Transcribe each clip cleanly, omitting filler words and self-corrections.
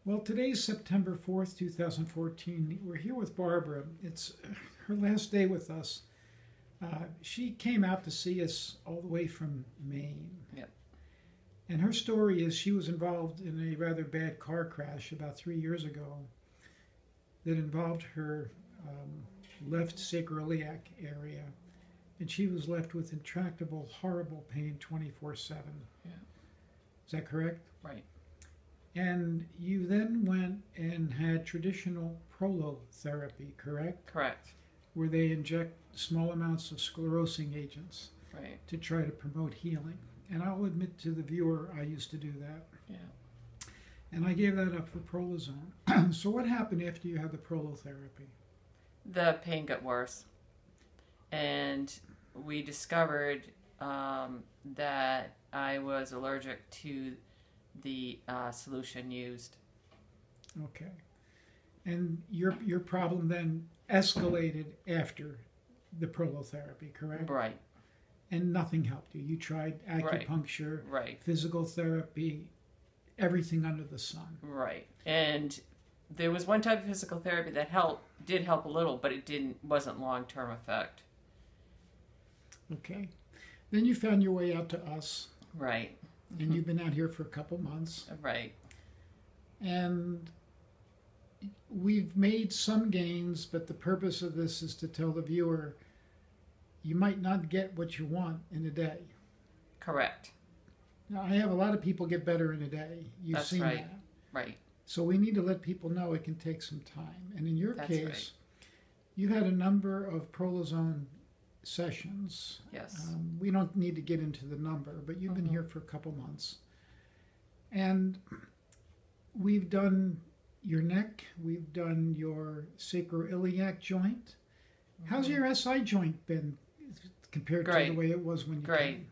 Well, today's September 4th, 2014. We're here with Barbara. It's her last day with us. She came out to see us all the way from Maine. Yep. And her story is she was involved in a rather bad car crash about 3 years ago that involved her left sacroiliac area. And she was left with intractable, horrible pain 24/7. Yeah. Is that correct? Right. And you then went and had traditional prolotherapy, correct? Correct. Where they inject small amounts of sclerosing agents Right. to try to promote healing. And I'll admit to the viewer, I used to do that. Yeah. And I gave that up for Prolozone. So what happened after you had the prolotherapy? The pain got worse, and we discovered that I was allergic to the solution used. Okay. And your problem then escalated after the prolotherapy, correct? Right. And nothing helped you. You tried acupuncture, Right. physical therapy, everything under the sun. Right. And there was one type of physical therapy that did help a little, but it wasn't long-term effect. Okay. Then you found your way out to us, Right. and you've been out here for a couple months. Right. And we've made some gains, but the purpose of this is to tell the viewer you might not get what you want in a day. Correct. Now, I have a lot of people get better in a day. You've That's seen right. that. Right. So we need to let people know it can take some time. And in your That's case, right. you had a number of Prolozone sessions. Yes. We don't need to get into the number, but you've been here for a couple months. And we've done your neck, we've done your sacroiliac joint. How's your SI joint been compared to Great. the way it was when you Great.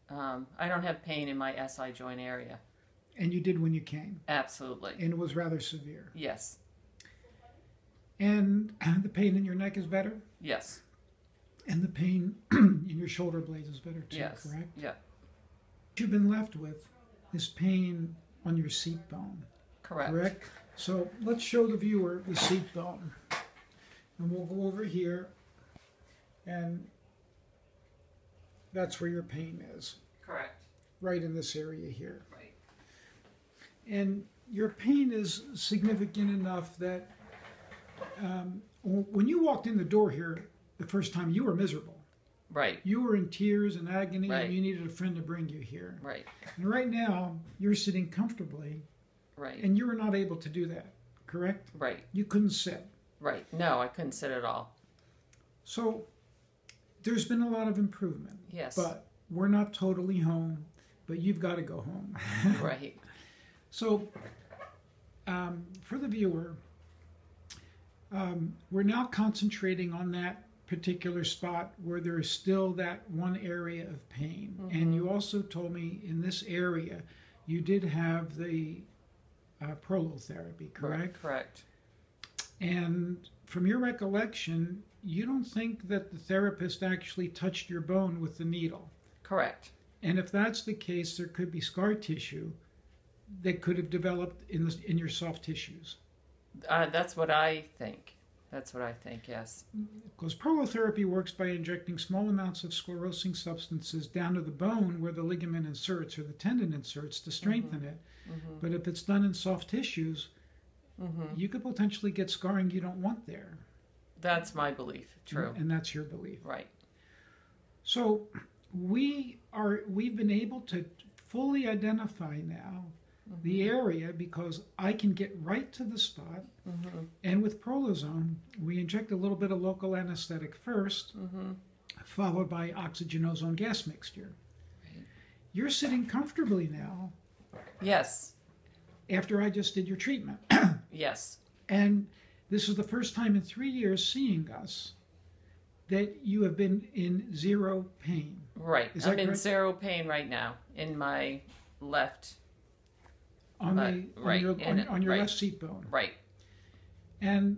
came? I don't have pain in my SI joint area. And you did when you came. Absolutely. And it was rather severe. Yes. And the pain in your neck is better? Yes. And the pain in your shoulder blades is better too, Yes. correct? Yeah. What you've been left with is pain on your seat bone, Correct. correct? So let's show the viewer the seat bone. And we'll go over here, and that's where your pain is, Correct. right in this area here. Right. And your pain is significant enough that when you walked in the door here the first time, you were miserable. Right. You were in tears and agony, Right. and you needed a friend to bring you here. Right. And right now, you're sitting comfortably, Right. and you were not able to do that, correct? Right. You couldn't sit. Right. No, I couldn't sit at all. So there's been a lot of improvement. Yes. But we're not totally home, but you've got to go home. Right. So for the viewer, we're now concentrating on that particular spot where there is still that one area of pain. And you also told me in this area you did have the prolotherapy, correct? Correct. And from your recollection, you don't think that the therapist actually touched your bone with the needle. Correct. And if that's the case, there could be scar tissue that could have developed in your soft tissues. That's what I think. That's what I think, yes. Because prolotherapy works by injecting small amounts of sclerosing substances down to the bone where the ligament inserts or the tendon inserts to strengthen it. But if it's done in soft tissues, you could potentially get scarring you don't want there. That's my belief. True. And that's your belief. Right. So we've been able to fully identify now the area because I can get right to the spot. And with Prolozone, we inject a little bit of local anesthetic first, followed by oxygenozone gas mixture. Right. You're sitting comfortably now Yes. after I just did your treatment. Yes. And this is the first time in 3 years seeing us that you have been in zero pain. Right. Is I'm that in correct? zero pain right now in my left. On right. on your Right. left seat bone. Right. And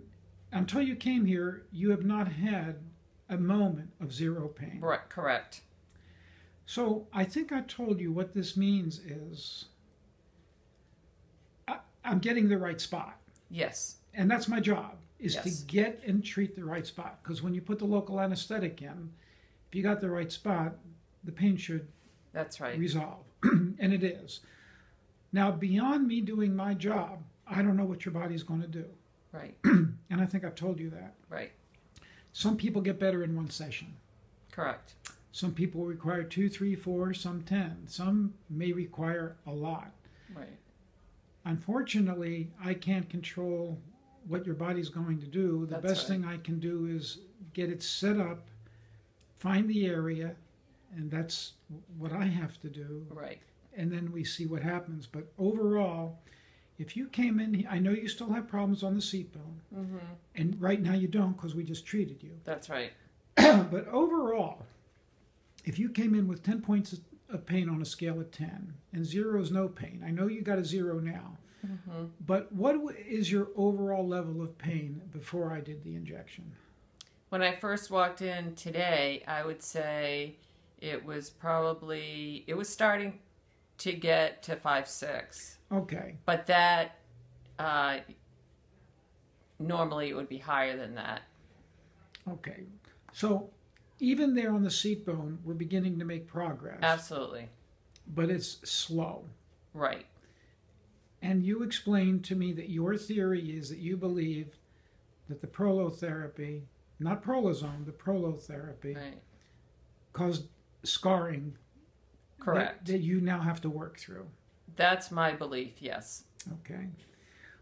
until you came here, you have not had a moment of zero pain. Right. Correct. So I think I told you what this means is I'm getting the right spot. Yes. And that's my job, is Yes. to get and treat the right spot. Because when you put the local anesthetic in, if you got the right spot, the pain should That's right. resolve. And it is. Now, beyond me doing my job, I don't know what your body's going to do. Right. And I think I've told you that. Right. Some people get better in one session. Correct. Some people require 2, 3, 4, some 10. Some may require a lot. Right. Unfortunately, I can't control what your body's going to do. The That's best right. thing I can do is get it set up, find the area, and that's what I have to do. Right. And then we see what happens. But overall, if you came in, I know you still have problems on the seat bone, Mm-hmm. and right now you don't because we just treated you. That's right. But overall, if you came in with 10 points of pain on a scale of 10, and 0 is no pain, I know you got a 0 now, Mm-hmm. but what is your overall level of pain before I did the injection? When I first walked in today, I would say it was starting to get to 5-6. Okay, But that, normally it would be higher than that. okay. So even there on the seat bone, we're beginning to make progress, Absolutely. but it's slow. Right. And you explained to me that your theory is that you believe that the prolotherapy, not Prolozone, the prolotherapy, Right. caused scarring Correct. that you now have to work through. That's my belief, yes. Okay.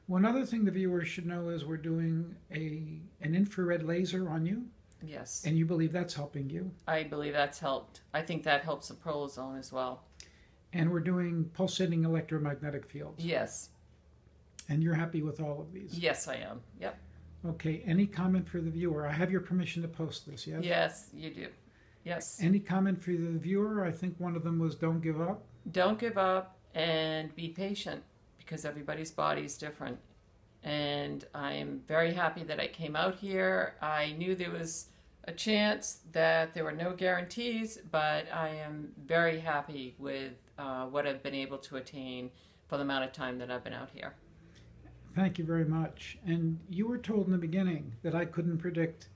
One other thing the viewers should know is we're doing an infrared laser on you, Yes. and you believe that's helping you. I believe that's helped. I think that helps the Prolozone as well. And we're doing pulsating electromagnetic fields. Yes. And you're happy with all of these? Yes, I am. Yep. Okay. Any comment for the viewer? I have your permission to post this, yes? Yes, you do. Yes. Any comment for the viewer? I think one of them was don't give up. Don't give up and be patient because everybody's body is different. And I am very happy that I came out here. I knew there was a chance that there were no guarantees, but I am very happy with what I've been able to attain for the amount of time that I've been out here. Thank you very much. And you were told in the beginning that I couldn't predict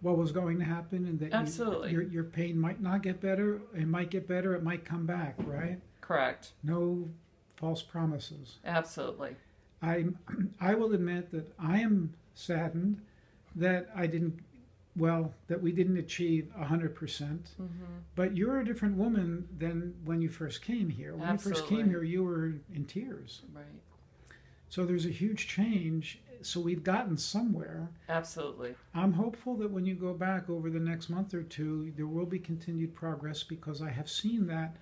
what was going to happen and that Absolutely. your pain might not get better. It might get better. It might come back, right? Correct. No false promises. Absolutely. I will admit that I am saddened that that we didn't achieve 100%. Mm-hmm. But you're a different woman than when you first came here. When you first came Absolutely. here, you were in tears. Right. So there's a huge change. So we've gotten somewhere. Absolutely. I'm hopeful that when you go back over the next month or two, there will be continued progress because I have seen that.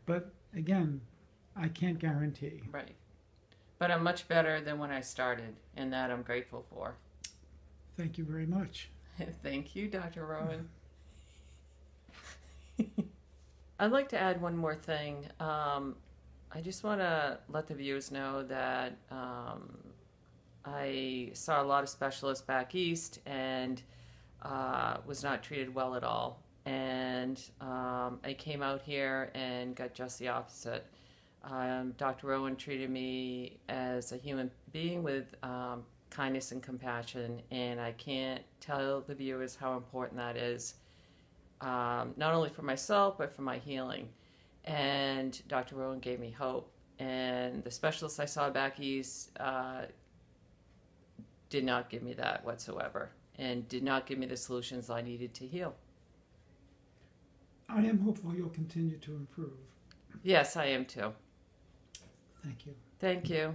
But again, I can't guarantee. Right. But I'm much better than when I started, and that I'm grateful for. Thank you very much. Thank you, Dr. Rowan. I'd like to add one more thing. I just want to let the viewers know that I saw a lot of specialists back east and was not treated well at all. And I came out here and got just the opposite. Dr. Rowan treated me as a human being with kindness and compassion, and I can't tell the viewers how important that is, not only for myself, but for my healing. And Dr. Rowan gave me hope, and the specialists I saw back east did not give me that whatsoever, and did not give me the solutions I needed to heal. I am hopeful you'll continue to improve. Yes, I am too. Thank you. Thank you.